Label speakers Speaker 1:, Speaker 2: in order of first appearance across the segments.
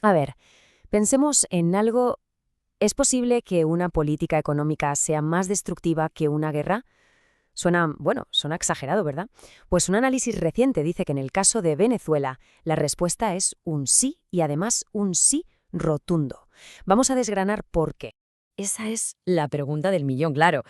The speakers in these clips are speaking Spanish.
Speaker 1: A ver, pensemos en algo. ¿Es posible que una política económica sea más destructiva que una guerra? Suena exagerado, ¿verdad? Pues un análisis reciente dice que en el caso de Venezuela, la respuesta es un sí y además un sí rotundo. Vamos a desgranar por qué.
Speaker 2: Esa es la pregunta del millón, claro.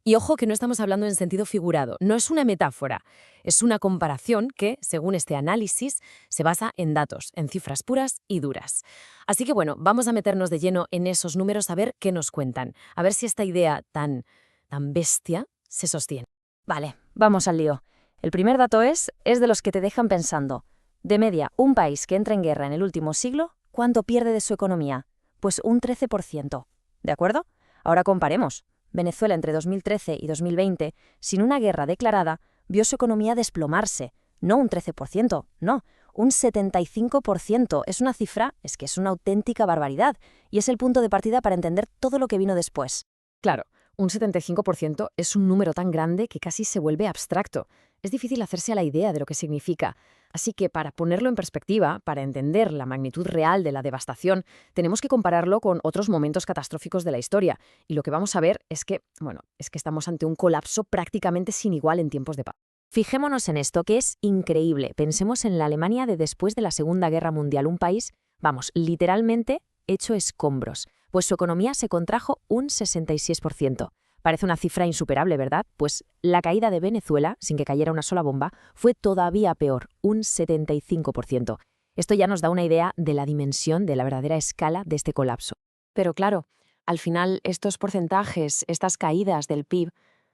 Speaker 2: Y ojo que no estamos hablando en sentido figurado, no es una metáfora, es una comparación que, según este análisis, se basa en datos, en cifras puras y duras. Así que bueno, vamos a meternos de lleno en esos números a ver qué nos cuentan, a ver si esta idea tan bestia se sostiene.
Speaker 1: Vale, vamos al lío. El primer dato es de los que te dejan pensando. De media, un país que entra en guerra en el último siglo, ¿cuánto pierde de su economía? Pues un 13%. ¿De acuerdo? Ahora comparemos. Venezuela entre 2013 y 2020, sin una guerra declarada, vio su economía desplomarse. No un 13%, no, un 75%. Es una cifra, es una auténtica barbaridad, y es el punto de partida para entender todo lo que vino después.
Speaker 2: Claro, un 75% es un número tan grande que casi se vuelve abstracto. Es difícil hacerse a la idea de lo que significa. Así que para ponerlo en perspectiva, para entender la magnitud real de la devastación, tenemos que compararlo con otros momentos catastróficos de la historia. Y lo que vamos a ver es que estamos ante un colapso prácticamente sin igual en tiempos de paz.
Speaker 1: Fijémonos en esto, que es increíble. Pensemos en la Alemania de después de la Segunda Guerra Mundial, un país, literalmente hecho escombros, pues su economía se contrajo un 66%. Parece una cifra insuperable, ¿verdad? Pues la caída de Venezuela, sin que cayera una sola bomba, fue todavía peor, un 75%. Esto ya nos da una idea de la dimensión, de la verdadera escala de este colapso.
Speaker 2: Pero claro, al final estos porcentajes, estas caídas del PIB,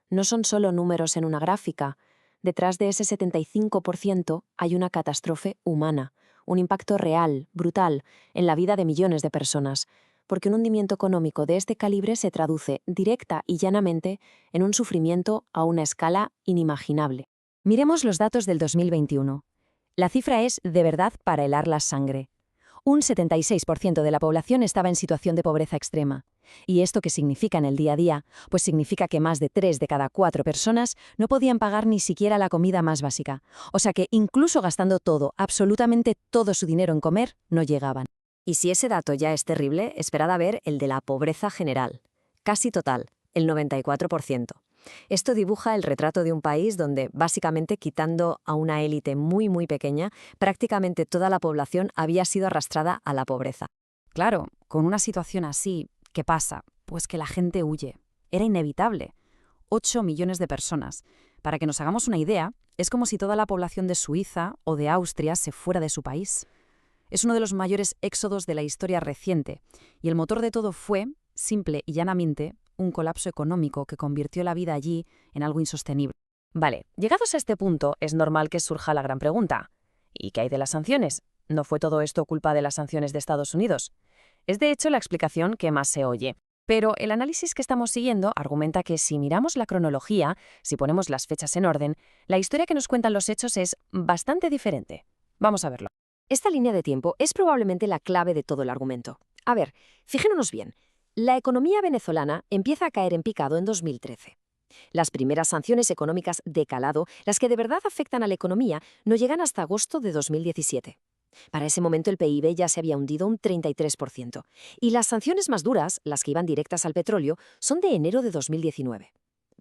Speaker 2: no son solo números en una gráfica. Detrás de ese 75% hay una catástrofe humana, un impacto real, brutal, en la vida de millones de personas, porque un hundimiento económico de este calibre se traduce directa y llanamente en un sufrimiento a una escala inimaginable.
Speaker 1: Miremos los datos del 2021. La cifra es de verdad para helar la sangre. Un 76% de la población estaba en situación de pobreza extrema. ¿Y esto qué significa en el día a día? Pues significa que más de 3 de cada 4 personas no podían pagar ni siquiera la comida más básica. O sea que incluso gastando todo, absolutamente todo su dinero en comer, no llegaban.
Speaker 2: Y si ese dato ya es terrible, esperad a ver el de la pobreza general. Casi total, el 94%. Esto dibuja el retrato de un país donde, básicamente quitando a una élite muy pequeña, prácticamente toda la población había sido arrastrada a la pobreza.
Speaker 1: Claro, con una situación así, ¿qué pasa? Pues que la gente huye. Era inevitable. 8 millones de personas. Para que nos hagamos una idea, es como si toda la población de Suiza o de Austria se fuera de su país. Es uno de los mayores éxodos de la historia reciente, y el motor de todo fue, simple y llanamente, un colapso económico que convirtió la vida allí en algo insostenible. Vale, llegados a este punto, es normal que surja la gran pregunta. ¿Y qué hay de las sanciones? ¿No fue todo esto culpa de las sanciones de Estados Unidos? Es de hecho la explicación que más se oye. Pero el análisis que estamos siguiendo argumenta que si miramos la cronología, si ponemos las fechas en orden, la historia que nos cuentan los hechos es bastante diferente. Vamos a verlo.
Speaker 2: Esta línea de tiempo es probablemente la clave de todo el argumento. A ver, fijémonos bien. La economía venezolana empieza a caer en picado en 2013. Las primeras sanciones económicas de calado, las que de verdad afectan a la economía, no llegan hasta agosto de 2017. Para ese momento el PIB ya se había hundido un 33%. Y las sanciones más duras, las que iban directas al petróleo, son de enero de 2019.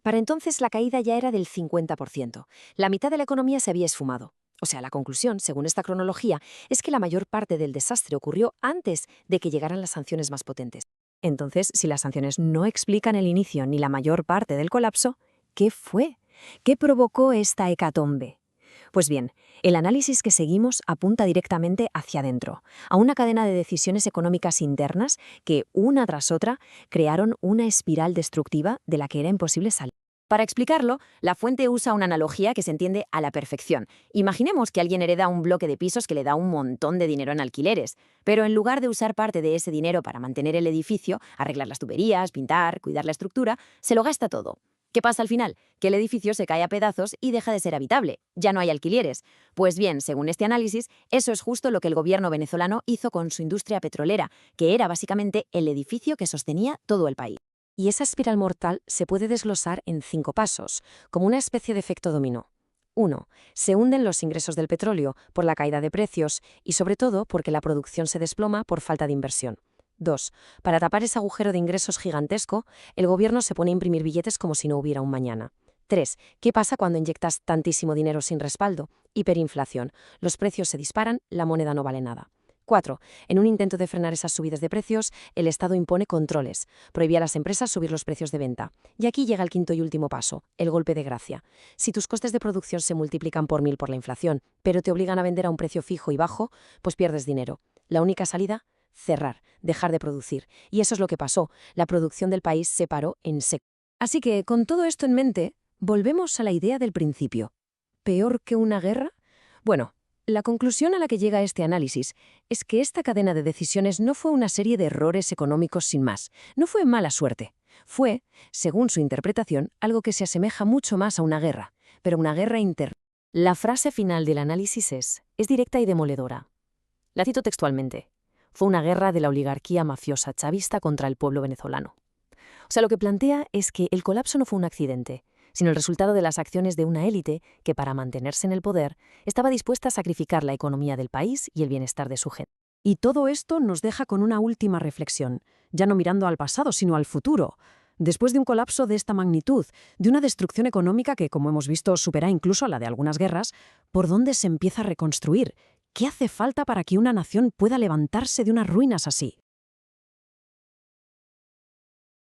Speaker 2: Para entonces la caída ya era del 50%. La mitad de la economía se había esfumado. O sea, la conclusión, según esta cronología, es que la mayor parte del desastre ocurrió antes de que llegaran las sanciones más potentes. Entonces, si las sanciones no explican el inicio ni la mayor parte del colapso, ¿qué fue? ¿Qué provocó esta hecatombe? Pues bien, el análisis que seguimos apunta directamente hacia adentro, a una cadena de decisiones económicas internas que, una tras otra, crearon una espiral destructiva de la que era imposible salir. Para explicarlo, la fuente usa una analogía que se entiende a la perfección. Imaginemos que alguien hereda un bloque de pisos que le da un montón de dinero en alquileres, pero en lugar de usar parte de ese dinero para mantener el edificio, arreglar las tuberías, pintar, cuidar la estructura, se lo gasta todo. ¿Qué pasa al final? Que el edificio se cae a pedazos y deja de ser habitable. Ya no hay alquileres. Pues bien, según este análisis, eso es justo lo que el gobierno venezolano hizo con su industria petrolera, que era básicamente el edificio que sostenía todo el país. Y esa espiral mortal se puede desglosar en 5 pasos, como una especie de efecto dominó. 1. Se hunden los ingresos del petróleo por la caída de precios y sobre todo porque la producción se desploma por falta de inversión. 2. Para tapar ese agujero de ingresos gigantesco, el gobierno se pone a imprimir billetes como si no hubiera un mañana. 3. ¿Qué pasa cuando inyectas tantísimo dinero sin respaldo? Hiperinflación. Los precios se disparan, la moneda no vale nada. 4. En un intento de frenar esas subidas de precios, el Estado impone controles, prohíbe a las empresas subir los precios de venta. Y aquí llega el quinto y último paso, el golpe de gracia. Si tus costes de producción se multiplican por 1000 por la inflación, pero te obligan a vender a un precio fijo y bajo, pues pierdes dinero. La única salida: cerrar, dejar de producir. Y eso es lo que pasó. La producción del país se paró en seco. Así que, con todo esto en mente, volvemos a la idea del principio. ¿Peor que una guerra? Bueno, la conclusión a la que llega este análisis es que esta cadena de decisiones no fue una serie de errores económicos sin más, no fue mala suerte. Fue, según su interpretación, algo que se asemeja mucho más a una guerra, pero una guerra interna.
Speaker 1: La frase final del análisis es directa y demoledora. La cito textualmente. Fue una guerra de la oligarquía mafiosa chavista contra el pueblo venezolano. O sea, lo que plantea es que el colapso no fue un accidente, sino el resultado de las acciones de una élite que, para mantenerse en el poder, estaba dispuesta a sacrificar la economía del país y el bienestar de su gente.
Speaker 3: Y todo esto nos deja con una última reflexión, ya no mirando al pasado, sino al futuro. Después de un colapso de esta magnitud, de una destrucción económica que, como hemos visto, supera incluso a la de algunas guerras, ¿por dónde se empieza a reconstruir? ¿Qué hace falta para que una nación pueda levantarse de unas ruinas así?